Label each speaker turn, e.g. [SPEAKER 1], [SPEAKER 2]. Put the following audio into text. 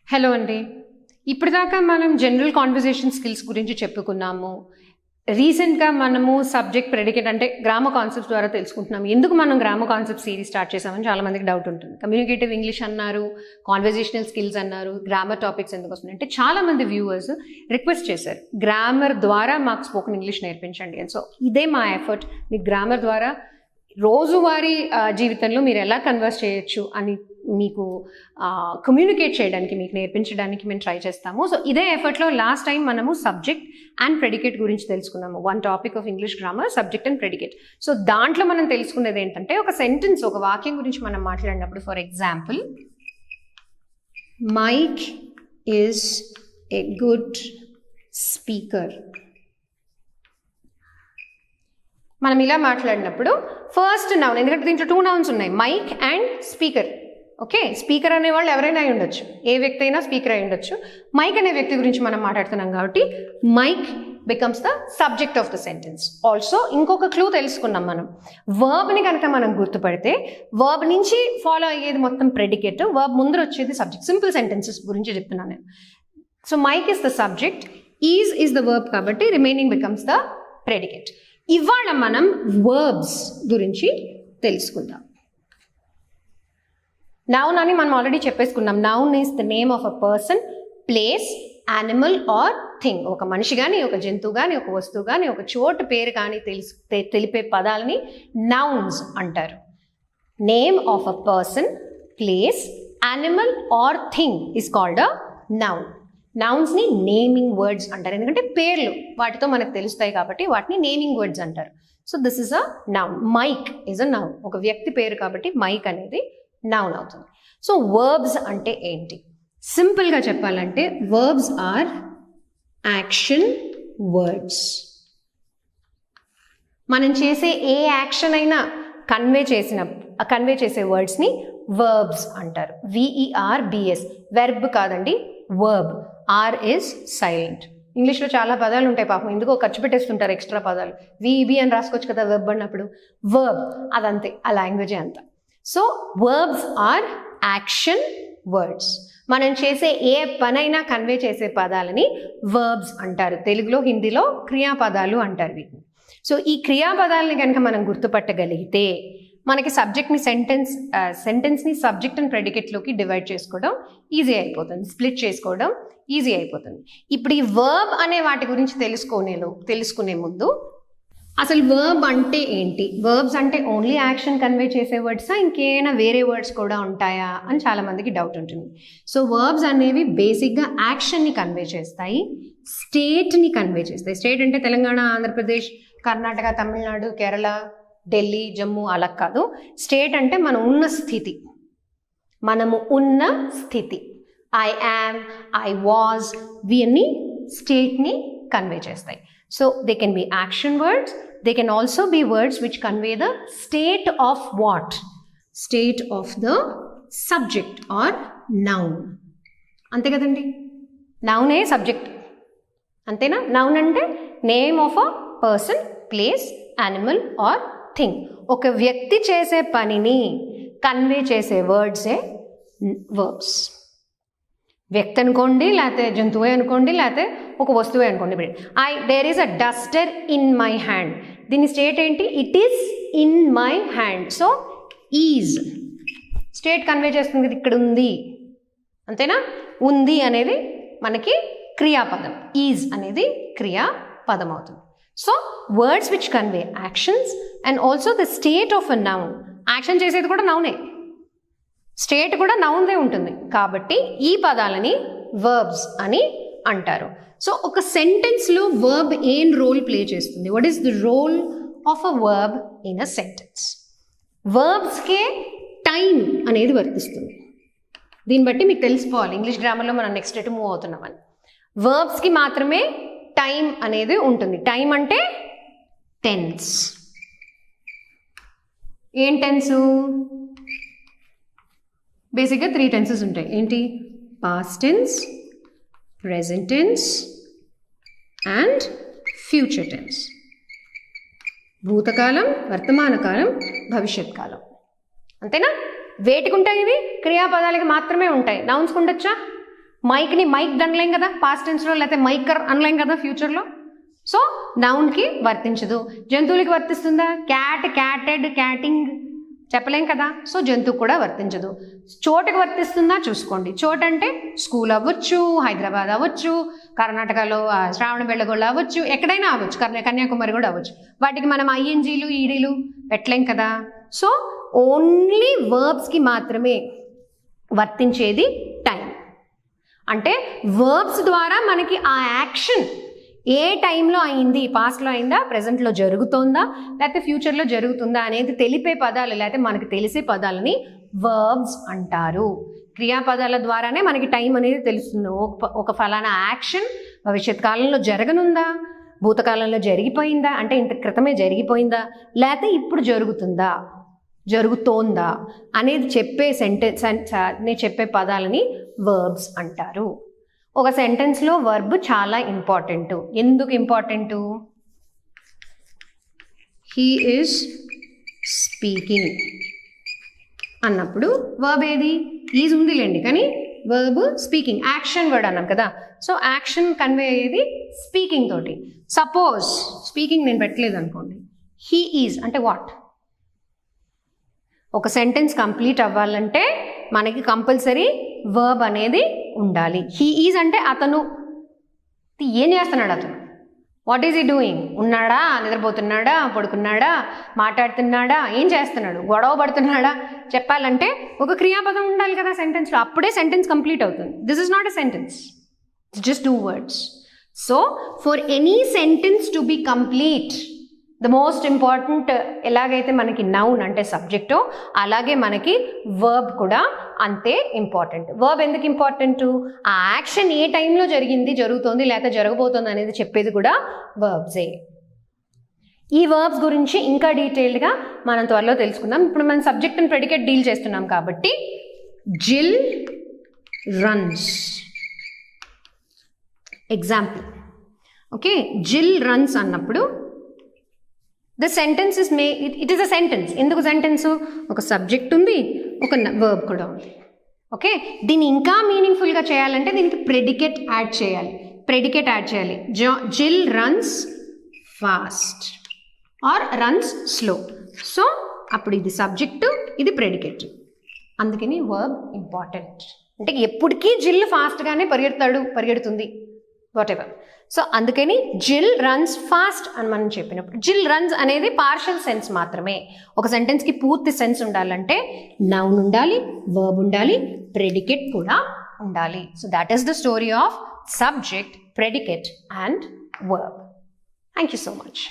[SPEAKER 1] Hello అండి. ఇప్పటిదాకా మనం జనరల్ కాన్వర్జేషన్ స్కిల్స్ గురించి చెప్పుకున్నాము. రీసెంట్గా మనము సబ్జెక్ట్ ప్రెడికేట్ అంటే గ్రామర్ కాన్సెప్ట్స్ ద్వారా తెలుసుకుంటున్నాము. ఎందుకు మనం గ్రామర్ కాన్సెప్ట్ సిరీస్ స్టార్ట్ చేసామని చాలా మందికి డౌట్ ఉంటుంది. కమ్యూనికేటివ్ ఇంగ్లీష్ అన్నారు, కాన్వర్జేషనల్ స్కిల్స్ అన్నారు, గ్రామర్ టాపిక్స్ ఎందుకు వస్తున్నాయి అంటే చాలా మంది వ్యూవర్స్ రిక్వెస్ట్ చేశారు, గ్రామర్ ద్వారా మాకు స్పోకెన్ ఇంగ్లీష్ నేర్పించండి అని. సో ఇదే మా ఎఫర్ట్. మీకు గ్రామర్ ద్వారా రోజువారీ జీవితంలో మీరు ఎలా కన్వర్స్ చేయొచ్చు అని మీకు కమ్యూనికేట్ చేయడానికి, మీకు నేర్పించడానికి మేము ట్రై చేస్తాము. సో ఇదే ఎఫర్ట్లో లాస్ట్ టైం మనము సబ్జెక్ట్ అండ్ ప్రెడికేట్ గురించి తెలుసుకున్నాము. One topic of English grammar, subject and predicate. So దాంట్లో మనం తెలుసుకునేది ఏంటంటే, ఒక సెంటెన్స్, ఒక వాక్యం గురించి మనం మాట్లాడినప్పుడు, for example, Mike is a good speaker. మనం ఇలా మాట్లాడినప్పుడు ఫస్ట్ నౌన్, ఎందుకంటే దీంట్లో 2 నౌన్స్ ఉన్నాయి, Mike and speaker. Okay, speaker అనేవాళ్ళు ఎవరైనా అయి ఉండొచ్చు, ఏ వ్యక్తి అయినా స్పీకర్ అయి ఉండొచ్చు. మైక్ అనే వ్యక్తి గురించి మనం మాట్లాడుతున్నాం కాబట్టి Mike becomes the subject of the sentence. Also ఇంకొక క్లూ తెలుసుకున్నాం మనం. వర్బ్ని కనుక మనం గుర్తుపడితే, వర్బ్ నుంచి ఫాలో అయ్యేది మొత్తం ప్రెడికేట్, వర్బ్ ముందర వచ్చేది సబ్జెక్ట్. సింపుల్ సెంటెన్సెస్ గురించి చెప్తున్నాను నేను. So Mike is the subject, is the verb కాబట్టి రిమైనింగ్ బికమ్స్ ద ప్రెడికేట్. ఇవాళ మనం వర్బ్స్ గురించి తెలుసుకుందాం. నౌన్ అని మనం ఆల్రెడీ చెప్పేసుకున్నాం. Noun is the name of a person, place, animal or thing. ఒక మనిషి కానీ, ఒక జంతువు కానీ, ఒక వస్తువు కానీ, ఒక చోటు పేరు కానీ తెలిపే పదాలని నౌన్స్ అంటారు. Name of a person, place, animal or thing is called a noun. నౌన్స్ని నేమింగ్ వర్డ్స్ అంటారు, ఎందుకంటే పేర్లు వాటితో మనకు తెలుస్తాయి కాబట్టి వాటిని నేమింగ్ వర్డ్స్ అంటారు. So this is a noun. Mike is a noun, ఒక వ్యక్తి పేరు కాబట్టి మైక్ అనేది నౌన్ అవుతుంది. సో వర్బ్స్ అంటే ఏంటి? సింపుల్గా చెప్పాలంటే వర్బ్స్ ఆర్ యాక్షన్ వర్డ్స్. మనం చేసే ఏ యాక్షన్ అయినా కన్వే చేసే వర్డ్స్ని వర్బ్స్ అంటారు. VERBS, వెర్బ్ కాదండి, వర్బ్. R is silent. ఇంగ్లీష్లో చాలా పదాలు ఉంటాయి, పాపం ఎందుకో ఖర్చు పెట్టేస్తుంటారు ఎక్స్ట్రా పదాలు. VEB అని రాసుకోవచ్చు కదా వెర్బ్ అన్నప్పుడు. వర్బ్ అదంతే, ఆ లాంగ్వేజే అంత. So verbs are action words. మనం చేసే ఏ పనైనా కన్వే చేసే పదాలని వర్బ్స్ అంటారు. తెలుగులో, హిందీలో క్రియాపదాలు అంటారు వీటిని. సో ఈ క్రియాపదాలని కనుక మనం గుర్తుపట్టగలిగితే మనకి సబ్జెక్ట్ని సెంటెన్స్ని సబ్జెక్ట్ అండ్ ప్రెడికేట్లోకి డివైడ్ చేసుకోవడం ఈజీ అయిపోతుంది, స్ప్లిట్ చేసుకోవడం ఈజీ అయిపోతుంది. ఇప్పుడు ఈ వర్బ్ అనే వాటి గురించి తెలుసుకునే ముందు అసలు వర్బ్ అంటే ఏంటి? వర్బ్స్ అంటే ఓన్లీ యాక్షన్ కన్వే చేసే వర్డ్సా, ఇంకేమైనా వేరే వర్డ్స్ కూడా ఉంటాయా అని చాలామందికి డౌట్ ఉంటుంది. సో వర్బ్స్ అనేవి బేసిక్గా యాక్షన్ని కన్వే చేస్తాయి, స్టేట్ని కన్వే చేస్తాయి. స్టేట్ అంటే తెలంగాణ, ఆంధ్రప్రదేశ్, కర్ణాటక, తమిళనాడు, కేరళ, ఢిల్లీ, జమ్మూ అలా కాదు. స్టేట్ అంటే మనం ఉన్న స్థితి, మనము ఉన్న స్థితి. ఐ యామ్, ఐ వాజ్, ఇవన్నీ స్టేట్ని కన్వే చేస్తాయి. So they can be action words, they can also be words which convey the state of what? State of the subject or noun. అంతే కదండి, నౌనే సబ్జెక్ట్, అంతేనా? నౌన్ అంటే name of a person, place, animal or thing. ఒక వ్యక్తి చేసే పనిని convey చేసే వర్డ్సే వర్బ్స్. వ్యక్తి అనుకోండి, లేకపోతే జంతువే అనుకోండి, లేకపోతే ఒక వస్తువే అనుకోండి. There is a duster in my hand. దీని స్టేట్ ఏంటి? It is in my hand. So is state convey చేస్తుంది కదా, ఇక్కడ ఉంది, అంతేనా? ఉంది అనేది మనకి క్రియాపదం, ఈజ్ అనేది క్రియాపదం అవుతుంది. So words which convey actions and also the state of a noun. Action చేసేది కూడా నౌనే, స్టేట్ కూడా నౌన్దే ఉంటుంది కాబట్టి ఈ పదాలని వర్బ్స్ అని అంటారు. సో ఒక సెంటెన్స్లో వర్బ్ ఏం రోల్ ప్లే చేస్తుంది? What is the role of a verb in a sentence? వర్బ్స్కే టైం అనేది వర్తిస్తుంది. దీన్ని బట్టి మీకు తెలిసిపోవాలి ఇంగ్లీష్ గ్రామర్లో మనం నెక్స్ట్ ఎటు మూవ్ అవుతున్నామని. వర్బ్స్కి మాత్రమే టైం అనేది ఉంటుంది. టైం అంటే టెన్స్. ఏం టెన్సు? బేసిక్గా 3 టెన్సెస్ ఉంటాయి. ఏంటి? Past tense, present tense and future tense. భూతకాలం, వర్తమాన కాలం, భవిష్యత్ కాలం, అంతేనా? వేటికి ఉంటాయి ఇవి? క్రియాపదాలకి మాత్రమే ఉంటాయి. నౌన్స్కి ఉండొచ్చా? మైక్ని మైక్ అనలేం కదా పాస్ట్ టెన్స్లో, లేకపోతే మైకర్ అనలేం కదా ఫ్యూచర్లో. సో నౌన్కి వర్తించదు. జంతువులకి వర్తిస్తుందా? క్యాట్, క్యాటెడ్, క్యాటింగ్ చెప్పలేం కదా. సో జంతువుకు కూడా వర్తించదు. చోటుకి వర్తిస్తుందా చూసుకోండి. చోటు అంటే స్కూల్ అవ్వచ్చు, హైదరాబాద్ అవ్వచ్చు, కర్ణాటకలో శ్రావణ బెళ్ళగొండ అవ్వచ్చు, ఎక్కడైనా అవ్వచ్చు, కన్యాకుమారి కూడా అవ్వచ్చు. వాటికి మనం ఐఎన్జీలు ఈడీలు పెట్టలేం కదా. సో ఓన్లీ వర్బ్స్కి మాత్రమే వర్తించేది టైం. అంటే వర్బ్స్ ద్వారా మనకి ఆ యాక్షన్ ఏ టైంలో అయింది, పాస్ట్లో అయిందా, ప్రజెంట్లో జరుగుతుందా, లేకపోతే ఫ్యూచర్లో జరుగుతుందా అనేది తెలిపే పదాలు, లేకపోతే మనకి తెలిసే పదాలని వర్బ్స్ అంటారు. క్రియాపదాల ద్వారానే మనకి టైం అనేది తెలుస్తుంది. ఒక ఫలానా యాక్షన్ భవిష్యత్ కాలంలో జరగనుందా, భూతకాలంలో జరిగిపోయిందా, అంటే ఇంత క్రితమే జరిగిపోయిందా, లేకపోతే ఇప్పుడు జరుగుతోందా అనేది చెప్పే చెప్పే పదాలని వర్బ్స్ అంటారు. ఒక సెంటెన్స్లో వర్బ్ చాలా ఇంపార్టెంట్. ఎందుకు ఇంపార్టెంటు? హీ ఈజ్ స్పీకింగ్ అన్నప్పుడు వర్బ్ ఏది? ఈజ్ ఉందిలేండి, కానీ వర్బ్ స్పీకింగ్, యాక్షన్ వర్డ్ అన్నాం కదా. సో యాక్షన్ కన్వే అయ్యేది స్పీకింగ్ తోటి. సపోజ్ స్పీకింగ్ నేను పెట్టలేదు అనుకోండి, హీ ఈజ్ అంటే వాట్? ఒక సెంటెన్స్ కంప్లీట్ అవ్వాలంటే మనకి కంపల్సరీ వర్బ్ అనేది ఉండాలి. హీ ఈజ్ అంటే అతను ఏం చేస్తున్నాడు, అతను వాట్ ఈజ్ హీ డూయింగ్? ఉన్నాడా, నిద్రపోతున్నాడా, పడుకున్నాడా, మాట్లాడుతున్నాడా, ఏం చేస్తున్నాడు, గొడవ పడుతున్నాడా చెప్పాలంటే ఒక క్రియాపదం ఉండాలి కదా సెంటెన్స్లో. అప్పుడే సెంటెన్స్ కంప్లీట్ అవుతుంది. This is not a sentence, it's just 2 words. So for any sentence to be complete, the most important ఎలాగైతే మనకి నౌన్ అంటే సబ్జెక్టో, అలాగే మనకి వర్బ్ కూడా అంతే ఇంపార్టెంట్. వర్బ్ ఎందుకు ఇంపార్టెంట్? ఆ యాక్షన్ ఏ టైంలో జరుగుతోంది లేకపోతే జరగబోతోంది అనేది చెప్పేది కూడా వర్బ్సే. ఈ వర్బ్స్ గురించి ఇంకా డీటెయిల్డ్గా మనం త్వరలో తెలుసుకుందాం. ఇప్పుడు మనం సబ్జెక్ట్ అండ్ ప్రెడికేట్ డీల్ చేస్తున్నాం కాబట్టి జిల్ రన్స్ ఎగ్జాంపుల్. ఓకే, జిల్ రన్స్ అన్నప్పుడు the sentence is it is a sentence. ఎందుకు సెంటెన్స్? ఒక సబ్జెక్ట్ ఉంది, ఒక వర్బ్ కూడా ఉంది. ఓకే, దీన్ని ఇంకా మీనింగ్ఫుల్గా చేయాలంటే దీనికి ప్రెడికేట్ యాడ్ చేయాలి. జిల్ runs fast are runs slow. So అప్పుడు ఇది సబ్జెక్టు, ఇది ప్రెడికేట్. అందుకని వర్బ్ ఇంపార్టెంట్. అంటే ఎప్పటికీ జిల్ ఫాస్ట్గానే పరిగెడుతుంది వాటెవర్. సో అందుకని జిల్ రన్స్ ఫాస్ట్ అని మనం చెప్పినప్పుడు, జిల్ రన్స్ అనేది పార్షియల్ సెన్స్ మాత్రమే. ఒక సెంటెన్స్కి పూర్తి సెన్స్ ఉండాలంటే నౌన్ ఉండాలి, వర్బ్ ఉండాలి, ప్రెడికేట్ కూడా ఉండాలి. So that is the story of subject, predicate and verb. Thank you so much.